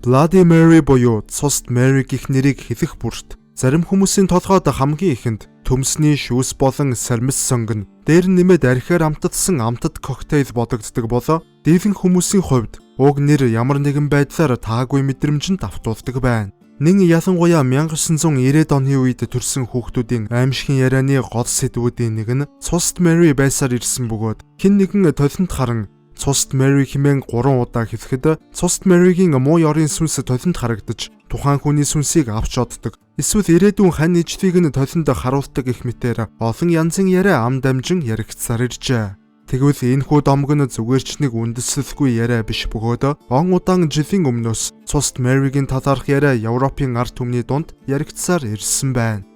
Bloody Mary буюу цус Mary гэх нэрийг хэлэх бүрт зарим хүмүүсийн толгойд хамгийн ихэнд төмсний шүүс болон сармис сонгоно. Дээр нэмээд архиар амтдсан амтд коктейл бодогддог болоо дийлэн хүмүүсийн хувьд уг нэр ямар нэгэн байдлаар таагүй мэдрэмжинд автуулдаг байна. Нэн ялангуяа 1990-ад оны үед төрсэн хүүхдүүдийн аимшигын ярианы гол сэдвүүдийн нэг нь цус Mary байсаар ирсэн бөгөөд хэн нэгэн толинд харан цус Mary хэмээн 3 удаа хэлэхэд цус Mary-гийн муу ёрын сүнс толинд харагдаж тухайн хүний сүнсийг авч оддог. Эсвэл ирээдүйн хань ижлийг нь толинд харуулдаг гэх мэтээр олон янзын яриа ам дамжин яригдсаар иржээ. Тэгвэл энэхүү домог нь зүгээр ч нэг үндэслэлгүй яриа биш бөгөөд он удаан жилийн өмнөөс цус Mary-гийн талаарх яриа Европын ард түмний дунд яригдсаар ирсэн байна.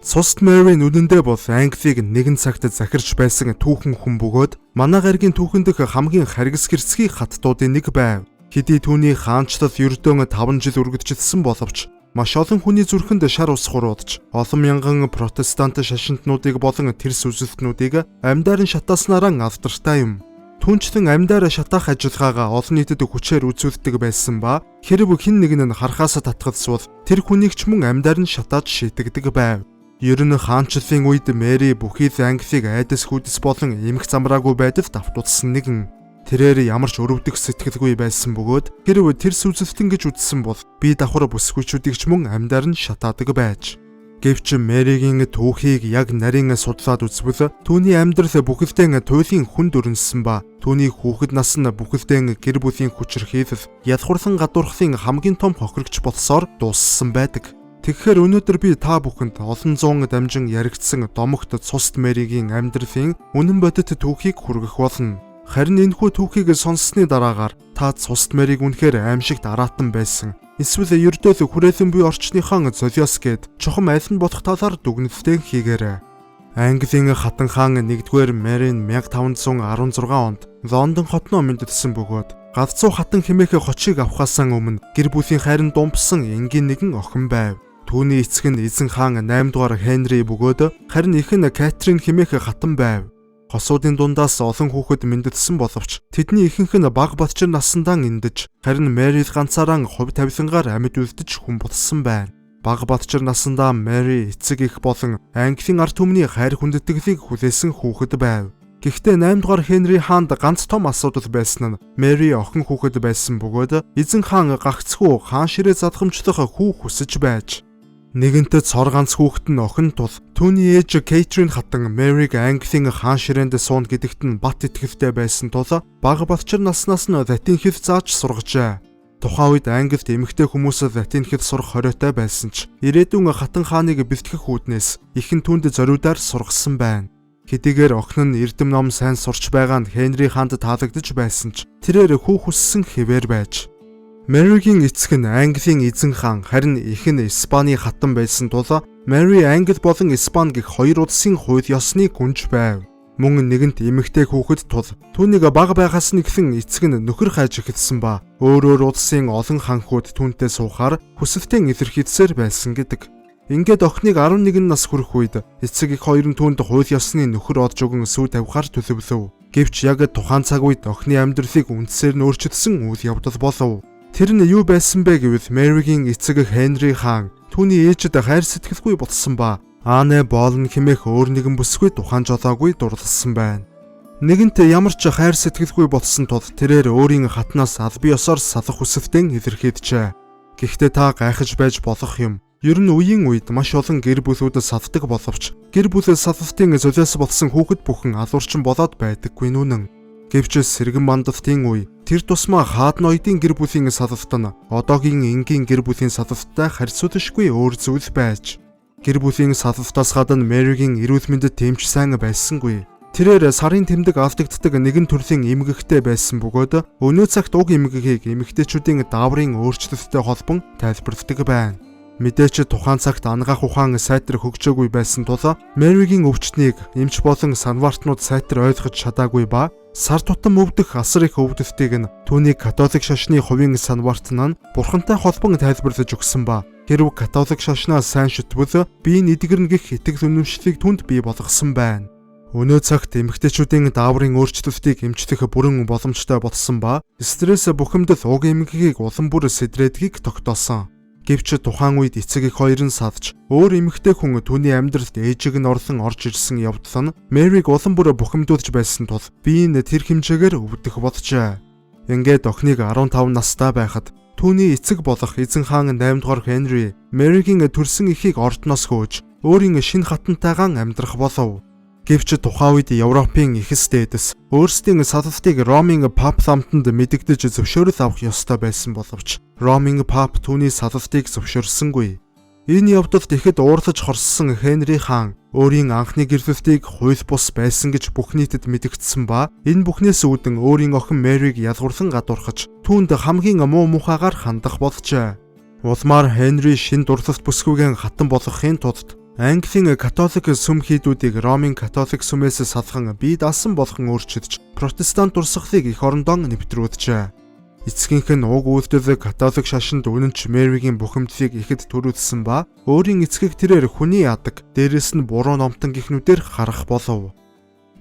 Цус Mary нүдэндээ бол Англиг нэгэн цагт захирч байсан түүхэн хүн бөгөөд манай гаригийн түүхэндх хамгийн харгас гэрцгийн хаттуудын нэг байв. Хэдий түүний хаанчлал ердөө 5 жил үргэлжилсэн боловч маш олон хүний зүрхэнд шар ус хуруулж олон мянган протестант шашинтнуудыг болон тэрс үзэлтнүүдийг амьдаар нь шатааснараа алдартай юм. Түүнчлэн амьдаар шатаах ажиллагаагаа олон нийтэд хүчээр үзүүлдэг байсан ба хэрв хэн нэг нь харахаас татгалзвал тэр хүнийг ч мөн амьдаар нь шатааж шийтгдэг байв. Ер нь хаанчлалын үед Мэри бүхий л Англиг айдас хүдэс болон эмх замраагүй байдалд автуулсан нэгэн. Тэрээр ямар ч өрөвдөх сэтгэлгүй байсан бөгөөд хэрв тэрс үзэлтэн гэж үзсэн бол бие давхар бүсгүйчүүдийг ч мөн амьдаар нь шатаадаг байж. Гэвч Мэригийн түүхийг яг нарийн судлаад үзвэл түүний амьдрал бүхэлдээ туйлын хүнд өрнөсөн ба түүний хүүхэд нас нь бүхэлдээ гэр бүлийн хүчирхийлэл ядхурлан гадуурхлын хамгийн том хохирогч болсоор дууссан байдаг. Тэгэхээр өнөөдөр би та бүхэнд олон зуун дамжин яригдсан домогт цус Мэригийн амьдралын үнэн бодит түүхийг хүргэх болно. Харин энэхүү түүхийг сонссны дараагаар та цус Мэрийг үнэхээр аимшигт араатан байсан. Эсвэл ердөө хүрээлэн буй орчныхон золиос гээд чухам аль нь болох талаар дүгнэлтээ хийгээрэй. Английн хатан хаан 1-р Мэрийн 1516 онд Лондон хотноо мэддсэн бөгөөд галзуу хатан хэмээх хочийг авахаасаа өмнө гэр бүлийн хайранд думпсан энгийн нэгэн охин байв. Түүний эцэг нь эзэн хаан 8-р Хенри бөгөөд харин эх нь Катрин хэмээх хатан байв. Хосуудын дундаас олон хүүхэд мэндэлсэн боловч тэдний ихэнх нь бага батчир насандаа эндэж харин Мэри ганцаараа хувь тавилангаар амьд үлдэж хүн болсон байна. Бага батчир насандаа Мэри эцэг их болон Английн ард түмний хайр хүндэтгэлийг хүлээсэн хүүхэд байв. Гэхдээ 8-р Хенри хаанд ганц том асуудал байсан нь Мэри охин хүүхэд байсан бөгөөд эзэн хаан гагцхүү хаан ширээ задгамжлах хүү хүсэж байж. Нэгэнтээ цор ганц хүүхэд нь охин тул түүний ээж Кэтрин хатан Мэриг Английн хаан ширээнд суун гэдэгт нь бат итгэлтэй байсан тул бага батчир наснаас нь латин хэл зааж сургажээ. Тухайн үед Англид эмэгтэй хүмүүс латин хэл сурах хориотой байсан ч ирээдүйн хатан хааныг бэлтгэх үүднээс ихэн түүнд зориудаар сургасан байна. Хэдийгээр охин нь эрдэм ном сайн сурч байгаа нь Хенри хаанд таалагдж байсан ч тэрээр хүү хүссэн хэвээр байж. Мэригийн эцэг нь Английн эзэн хаан харин эх нь Испаний хатан байсан тул Мэри Англи болон Испани гэх хоёр улсын хууль ёсны гүнж байв. Мөн нэгэнт эмэгтэй хүүхэд тул түүнийг бага байгаас нь эхлэн эцэг нь нөхөр хайж эхэлсэн ба өөр улсын олон ханхуд түүнтэй суухаар хүсэлтээ илэрхийлсээр байсан гэдэг. Ингээд охиныг 11 нас хүрэх үед эцэг их хоёр нь түүнд хууль ёсны нөхөр олж өгөн сүү тавихаар төлөвлөв. Гэвч яг тухайн цаг үед охины амьдралыг үндсээр нь өөрчилсөн үйл явдал болов. Тэр нь юу байсан бэ гэвэл Мэригийн эцэг Хенри хаан түүний ээжэд хайр сэтгэлгүй болсон ба Ане Болон хэмээх өөр нэгэн бүсгүй тухайн жолоогүй дурласан байна. Нэгэнт ямар ч хайр сэтгэлгүй болсон тул тэрээр өөрийн хатнаас албан ёсоор салах хүсэлтэн илэрхийлжээ. Гэхдээ та гайхаж байж болох юм. Ер нь үеийн үед маш олон гэр бүлүүд салдаг боловч гэр бүл салалтын золиос болсон хүүхэд бүхэн алуурчин болоод байдаггүй нүнэн. Гэвч сэргэн мандалтын үе тэр тусмаа хаад ноёдын гэр бүлийн салалт нь одоогийн энгийн гэр бүлийн салалттай харьцуулашгүй өөр зүйл байж. Гэр бүлийн салалтаас гадна Мэригийн эрүүл мэндэд тэмч сайн байсангүй. Тэрээр сарын тэмдэг алдагддаг нэгэн төрлийн эмгэгтэй байсан бөгөөд өнөө цагт уг эмгэгийг эмэгтэйчүүдийн дааврын өөрчлөлттэй холбон тайлбарладаг байна. Мэдээч тухайн цагт ангаах ухаан сайтар хөгжөөгүй байсан тул Мэригийн өвчтнийг эмч болон санвартнууд сайтар ойлгож чадаагүй ба сар тутам өвдөх асар их өвдөлтийг нь түүний католик шашны хувийн санвартнаа бурхантай холбон тайлбарлаж өгсөн ба хэрв католик шашнаа сайн шүтвэл биеийн эдгэрнэ гэх итгэл үнэмшлийг түнд бий болгосон байна. Өнөө цагт эмэгтэйчүүдийн дааврын өөрчлөлтийг эмчлэх бүрэн боломжтой болсон ба стресс бухимдал уг эмгэгийг улам бүр сэдрээдгийг тогтоосон. Гэвч тухайн үед эцэг эх хоёр нь садж өөр эмэгтэй хүн түүний амьдралд ээжиг нь орлон орж ирсэн явдал нь Мэриг улам бүр бухимдуулж байсан тул би энэ тэр хэмжээгээр өвдөх боджээ. Ингээд охиныг 15 настай байхад түүний эцэг болох эзэн хаан 8 дугаар Хенри Мэригийн төрсөн эхийг ордноос хөөж өөрийн шинэ хатантайгаан амьдрах болов. Гэвч тухайн үед Европын эхэс дээдэс өөрсдийн салалтыг Ромын пап ламтанд мэдэгдэж зөвшөөрөл авах ёстой байсан боловч Ромын пап түүний салалтыг зөвшөөрсөнгүй. Энэ явдалд ихэд уурлаж хорссон Хенри хаан өөрийн анхны гэрлэлтийг хууль бус байсан гэж бүх нийтэд мэдэгдсэн ба энэ бүхнээс үүдэн өөрийн охин Мэриг язгуурлан гадуурхаж түүнд хамгийн муу мухагаар хандах болжээ. Улмаар Хенри шинэ дурлалт бүсгүйгэн хатан болгохын тулд Английн католик сүм хийдүүдийг Ромын католик сүмээс салхан бие даасан болгон өөрчилж протестант дурсгалыг эх орондоо нэвтрүүлжээ. Эцгийнх нь уг үйлдэл католик шашинд үнэнч Мэригийн бухимдлыг ихэд төрүүлсэн ба өөрийн эцгийг тэрээр хүний ядаг, дээрэс нь буруу номтон гихнүүдээр харах болов.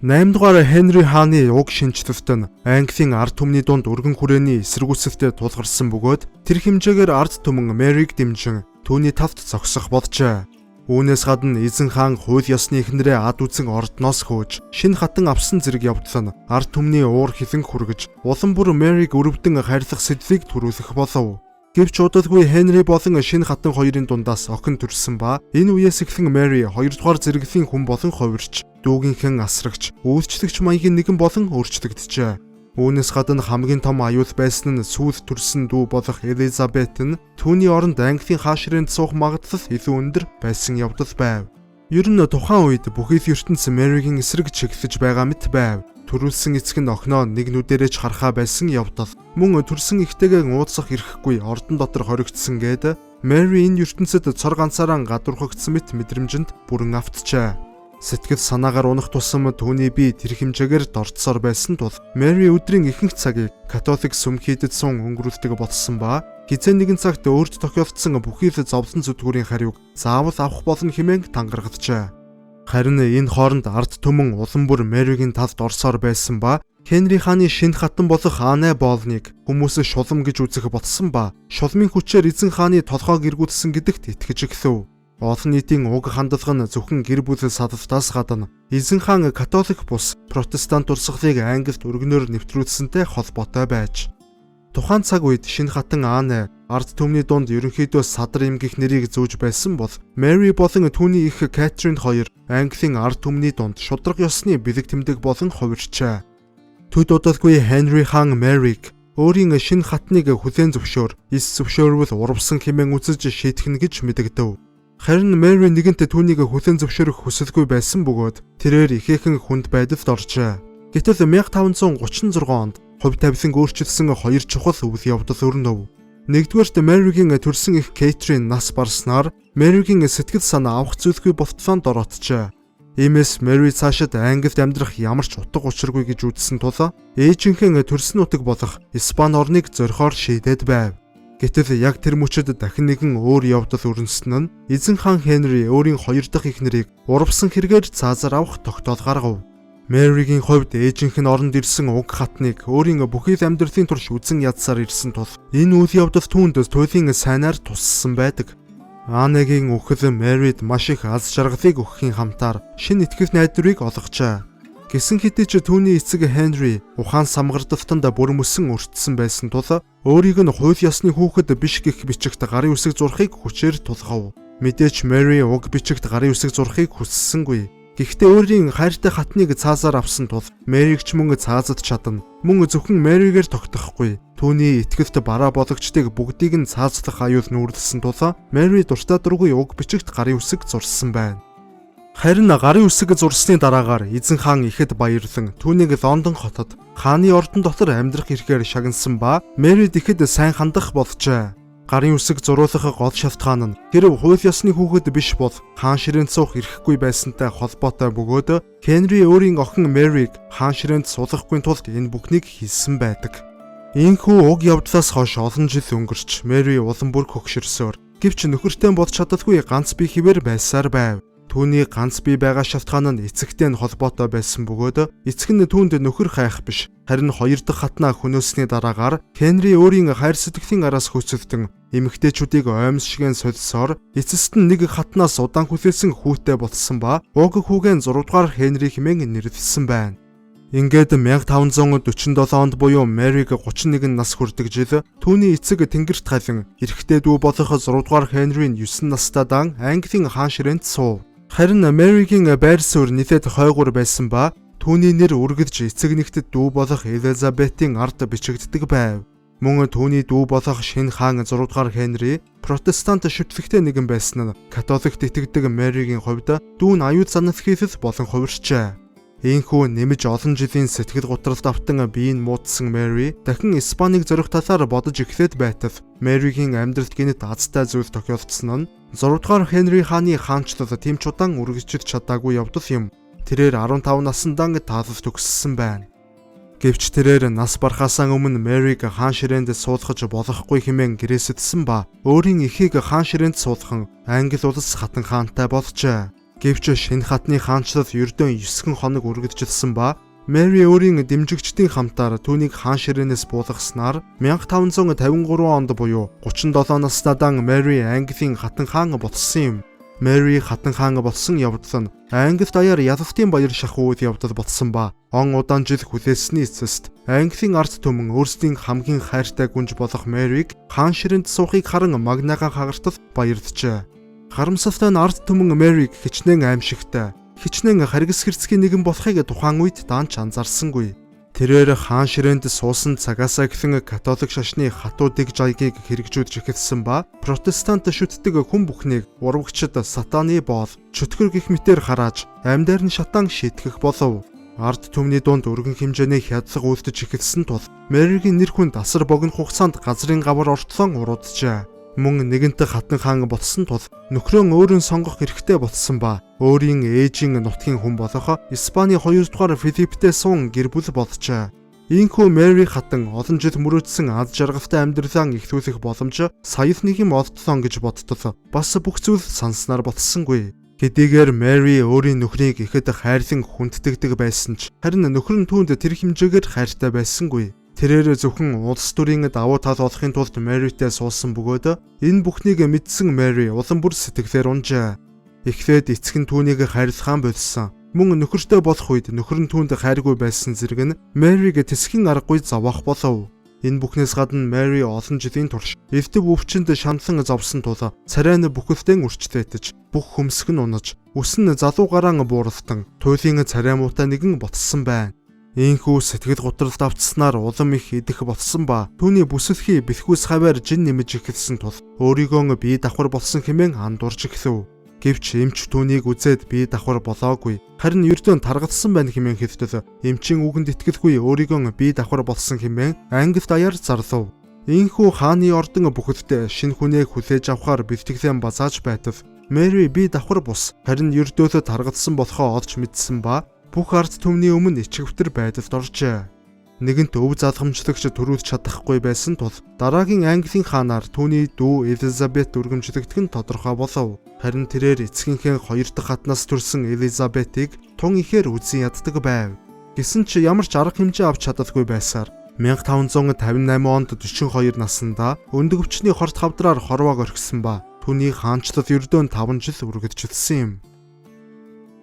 8 дугаар Хенри хааны уг шинжлэлт нь Английн ард түмний дунд өргөн хүрээний эсэргүүцэлтэд тулгарсан бөгөөд тэр хэмжээгээр ард түмэн Мэриг дэмжин түүний тавд зогсох болжээ. Үүнээс гадна эзэн хаан хууль ёсны эхнэрээ ад үзэн ордноос хөөж шинэ хатан авсан зэрэг явдал нь ард түмний уур хилэн хүргэж улам бүр Мэриг өрөвдөн хайрлах сэдлийг төрүүлэх болов. Гэвч удалгүй Хенри болон шинэ хатан хоёрын дундаас охин төрсөн ба энэ үеэс эхлэн Мэри 2 дугаар зэрэглэлийн хүн болон хувирч, дүүгийнхэн асрагч, үйлчлэгч маягийн нэгэн болон өөрчлөгдөжээ. Үүнээс гадна хамгийн том аюул байсан нь сүүлд төрсэн дүү болох Элизабет нь түүний оронд Английн хаашрын суух магадлал илүү өндөр байсан явдал байв. Ер нь тухайн үед бүхий л ертөнц Мэригийн эсрэг чиглэж байгаа мэт байв. Төрүүлсэн эцэг нь охиноо нэг нүдэрэж харахаа байсан явдал. Мөн төрсэн ихтэйгээ ууцсах ирэхгүй ордон дотор хоригдсан гээд Мэри энэ ертөнцид цор ганцаараа гадуурхагдсан мэт мэдрэмжинд бүрэн автжээ. Сэтгэл санаагаар унах тусам түүний бие тэр хэмжээгээр дорцсоор байсан тул Мэри өдрийн ихэнх цагийг католик сүм хийдэд сун өнгөрүүлдэг болсон ба хизээ нэгэн цагт өөрт тохиолдсон бүхий л зовлон зүтгүүрийн хариуг заавал авах болно хэмээн тангаргаджээ. Харин энэ хооронд ард түмэн улам бүр Мэригийн талд орсоор байсан ба Хенри хааны шинэ хатан болох Анне Болныг хүмүүс шулам гэж үзэх болсон ба шулмын хүчээр эзэн хааны толгойг эргүүлсэн гэдэгт итгэж эхлэв. Олон нийтийн уг хандлага нь зөвхөн гэр бүл салалтаас гадна эзэн хаан католик бус протестант дурсгалыг Англид өргөнөөр нэвтрүүлсэнтэй холбоотой байж. Тухайн цаг үед шинэ хатан Анне ард түмний дунд ерөнхийдөө садар эмгэх нэрийг зөөж байсан бол Мэри болон түүний эх Катрин хоёр Английн ард түмний дунд шударга ёсны бэлэг тэмдэг болон хувирчээ. Төд удалгүй Хенри хаан Мэриг өөрийн шинэ хатныг хүлээн зөвшөөр, эс зөвшөөрвөл урвсан хэмээн үзэж шийтгэн гэж мэдэгдэв. Харин Мэри нэгэнт түүнийг хүлээн зөвшөөрөх хүсэлгүй байсан бөгөөд тэрээр ихээхэн хүнд байдалд оржээ. Гэтэл 1536 онд хувь тавиланг өөрчилсөн хоёр чухал үйл явдал өрнөв. Нэгдүгээрт Мэригийн төрсөн эх Кэтрин нас барснаар Мэригийн сэтгэл санаа авах зүйлгүй болтлоонд орооджээ. Иймээс Мэри цаашид Англид амьдрах ямар ч утга учиргүй гэж үзсэн тул ээжийнхэн төрсөн нутаг болох Испани орныг зорихоор шийдээд байв. Гэтэл яг тэр мөчөд дахин нэгэн өөр явдал өрнөсөн нь эзэн хаан Хенри өөрийн хоёр дахь эхнэрийг урвсан хэрэгээр цаазаар авах тогтоол гаргав. Мэригийн хувьд ээжийнх нь оронд ирсэн уг хатныг өөрийн бүхий л амьдралын турш үзэн ядсаар ирсэн тул энэ үйл явдал түүнд туйлын сайнаар туссан байдаг. Аннегийн үхэл Мэрид маш их аз жаргалыг өгөхийн хамтаар шинэ итгэл найдварыг олгожээ. Гэсэн хэдий ч түүний эцэг Хенри ухаан самгардалтанд бүр мөсөн өртсөн байсан тул өөрийг нь хууль ёсны хүүхэд биш гэх бичигт гарын үсэг зурхыг хүчээр тулгав. Мэдээч Мэри уг бичигт гарын үсэг зурхыг хүссэнгүй. Гэхдээ өөрийн хайртай хатныг цаазаар авсан тул Мэриг ч мөн цаазад чадна. Мөн зөвхөн Мэригээр тогтохгүй. Түүний итгэлт бараа бологчдыг бүгдийг нь цаазлах аюул нүүрлсэн тул Мэри дуртай дургүй уг бичигт гарын үсэг зурсан байна. Харин гарын үсэг зурсны дараагаар эзэн хаан ихэд баярлан түүнийг Лондон хотод хааны ордон дотор амьдрах эрхээр шагнасан ба Мэрид ихэд сайн хандах болжээ. Гарын үсэг зуруулах гол шалтгаан нь тэр хууль ёсны хүүхэд биш бол хаан ширээнд суух эрхгүй байсантай холбоотой бөгөөд Хенри өөрийн охин Мэриг хаан ширээнд суулгахгүй тулд энэ бүхнийг хийсэн байдаг. Ийхүү уг явдлаас хойш олон жил өнгөрч Мэри улам бүр хөгшөрсөөр гэвч нөхөртэй болж чадалгүй ганц бие хэвээр байсаар байв. Түүний ганц бий байгаа шалтгаан нь эцэгтэй нь холбоотой байсан бөгөөд эцэг нь түүнд нөхөр хайх биш. Харин хоёр дахь хатнаа хөнөөсний дараагаар Хенри өөрийн хайр сэтгэлийн араас хөцөлдөн эмэгтэйчүүдийг оймс шигэн солисоор эцэст нь нэг хатнаас удаан хүлээсэн хүүтэй болсон ба уг хүүгийн 6 дугаар Хенри хэмээн нэрлэсэн байна. Ингээд 1547 онд буюу Мэриг 31 нас хүрдэг жил түүний эцэг тэнгэрт халин эрэгтэй дүү болох 6 дугаар Хенрийн 9 настай дан Английн хаан ширээнд суув. Харин Мэригийн байр суурь нэлээд хойгуур байсан ба түүний нэр үргэлж эцэг нэгтэд дүү болох Элизабетийн ард бичигддэг байв. Мөн түүний дүү болох шинэ хаан 6 дугаар Хенри протестант шүтлэгтэй нэгэн байсан нь католикт итгэдэг Мэригийн хувьд дүү нь аюул занал хийхэд болон хувирчээ. Ийхүү нэмж олон жилийн сэтгэл готролд автан биеийг муудсан Мэри дахин Испанийг зорих талаар бодож эхлээд байтал Мэригийн амьдралд гинэт азтай зүйл тохиолдсон нь 6 дугаар Хенри хааны хаанчлал тийм ч удаан үргэлжлэж чадаагүй явдал юм. Тэрээр 15 насндаа таалал төгссөн байна. Гэвч тэрээр нас барахаас өмнө Мэриг хаан ширээнд суулгаж болохгүй хэмээн гэрээсэтсэн ба өөрийн эхийг хаан ширээнд суулган Англи улс хатан хаантай болжээ. Гэвч шинэ хатны хаанчлал ердөө 9 хоног үргэлжилсэн ба Мэри өөрийн дэмжигчдийн хамтаар түүнийг хаан ширээнээс буулгаснаар 1553 онд буюу 37 настай Мэри Английн хатан хаан болсон юм. Мэри хатан хаан болсон явдал нь Англи даяар ялалтын баяр шахуу үйл явдал болсон ба он удаан жил хүлээсний эцэст Английн ард түмэн өөрсдийн хамгийн хайртай гүнж болох Мэриг хаан ширээнд суухыг харан магнагаан хагартал баярлжээ. Харамсалтай нь ард түмэн Мэриг хичнээн аимшигтай, хичнээн харгас хэрцгий нэгэн болохыг тухайн үед даанч анзаарсангүй. Тэрээр хаан ширээнд суусан цагаас эхлэн католик шашны хатуу дэг жайгийг хэрэгжүүлж эхэлсэн ба протестант шүтдэг хүн бүхнийг урвагчд сатаны боол, чөтгөр гэх мэтээр харааж амьдаар нь шатаан шитгэх болов. Ард түмний дунд өргөн хэмжээний хядлага үлдэж эхэлсэн тул Мэригийн нэр хүнд асар богино хугацаанд газрын гавар ортлон урууджээ. Мөн нэгэнтэ хатан хаан болсон тул нөхрөө өөрийн сонгох эрхтэй болсон ба өөрийн ээжийн нутгийн хүн болох Испани 2 дугаар Филипптэй суун гэр бүл болжээ. Ийхүү Мэри хатан олон жил мөрөөдсөн аз жаргалтай амьдралаа эхлүүлэх боломж сая нэг юм олдлоо гэж бодтол бас бүх зүйл санснаар болсонгүй. Хэдийгээр Мэри өөрийн нөхрийг ихэд хайрлан хүнддэгдэг байсан ч харин нөхөр нь түүнд тэр хэмжээгээр хайртай байсангүй. Тэрээр зөвхөн улс төрийн давуу тал олохын тулд Мэритэй суусан бөгөөд энэ бүхнийг мэдсэн Мэри улам бүр сэтгэлээр унжээ. Эхлээд эцэг нь түүнийг хайрлахаан болсон. Мөн нөхөртэй болох үед нөхөр нь түүнд хайргүй байсан зэрэг нь Мэриг тэсхийн аргагүй зовоох болов. Энэ бүхнээс гадна Мэри олон жилийн турш эвдэв өвчнөд шаналан зовсон тул царайн бүхэлдэн үрчлээдэж, бүх хөмсг нь унаж, үс нь залуу гараан бууралтан, туйлын царай муутай нэгэн ботсон байна. Ийхүү сэтгэл готролд автснаар улам их идэх болсон ба түүний бүсэлхий бэлхүүс хаваар жин нэмж эхэлсэн тул өөрийгөө бие давхар болсон хэмээн андуурж эхлэв. Гэвч эмч түүнийг үзээд бие давхар болоогүй, харин ердөө таргалсан байна хэмээн хэлтэл эмчийн үгэнд итгэлгүй өөрийгөө бие давхар болсон хэмээн англи даяар зарлав. Ийхүү хааны ордон бүхэлдээ шинэ хүнээ хүлээж авахар бэлтгэлэн базааж байтал Мэри бие давхар бус, харин ердөө таргалсан болохоо олж мэдсэн ба бүх ард түмний өмнө ичгэвтер байдалд оржээ. Нэгэнт өв залхамжлагч төрүүлж чадахгүй байсан тул дараагийн Английн хаанаар түүний дүү Элизабет өргөмжлөгдөх нь тодорхой болов. Харин тэрээр эцгийнхээ 2 дахь хатнаас төрсэн Элизабетийг тун ихээр үзэн яддаг байв. Гэсэн ч ямар ч арга хэмжээ авч чадалгүй байсаар 1558 онд 42 наснда өндөг өвчний хорт хавдраар хорвоог орхисон ба түүний хаанчлал ердөө 5 жил үргэлжилсэн юм.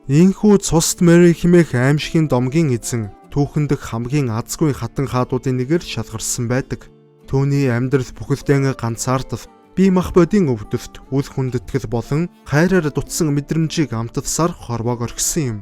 Ийхүү цусд Мэри хэмээх аимшигын домгийн эзэн түүхэндх хамгийн азгүй хатан хаадуудын нэгээр шалгарсан байдаг. Түүний амьдрал бүхэлдээ ганцаардал, бие махбодын өвдөлт, үл хүндэтгэл болон хайраар дутсан мэдрэмжийг амтдсаар хорвоог орхисон юм.